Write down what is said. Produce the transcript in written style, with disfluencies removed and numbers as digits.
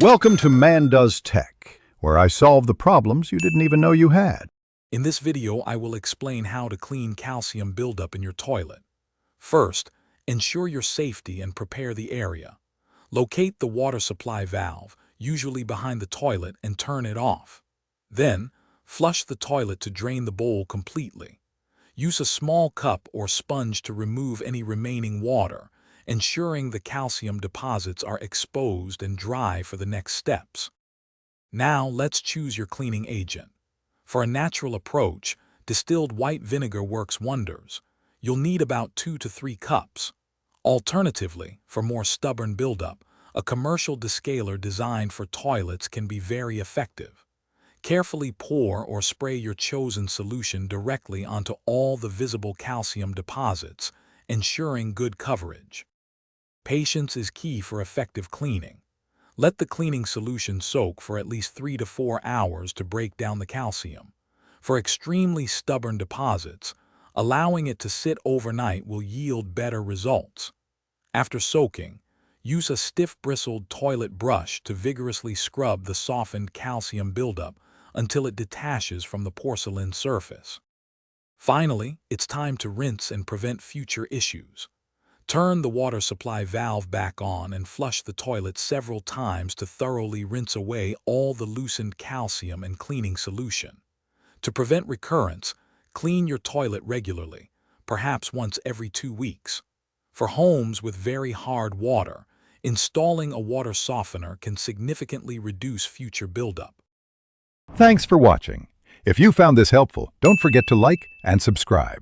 Welcome to Man Does Tech, where I solve the problems you didn't even know you had. In this video, I will explain how to clean calcium buildup in your toilet. First, ensure your safety and prepare the area. Locate the water supply valve, usually behind the toilet, and turn it off. Then, flush the toilet to drain the bowl completely. Use a small cup or sponge to remove any remaining water, ensuring the calcium deposits are exposed and dry for the next steps. Now, let's choose your cleaning agent. For a natural approach, distilled white vinegar works wonders. You'll need about 2 to 3 cups. Alternatively, for more stubborn buildup, a commercial descaler designed for toilets can be very effective. Carefully pour or spray your chosen solution directly onto all the visible calcium deposits, ensuring good coverage. Patience is key for effective cleaning. Let the cleaning solution soak for at least 3 to 4 hours to break down the calcium. For extremely stubborn deposits, allowing it to sit overnight will yield better results. After soaking, use a stiff bristled toilet brush to vigorously scrub the softened calcium buildup until it detaches from the porcelain surface. Finally, it's time to rinse and prevent future issues. Turn the water supply valve back on and flush the toilet several times to thoroughly rinse away all the loosened calcium and cleaning solution. To prevent recurrence, clean your toilet regularly, perhaps once every 2 weeks. For homes with very hard water, installing a water softener can significantly reduce future buildup. Thanks for watching. If you found this helpful, don't forget to like and subscribe.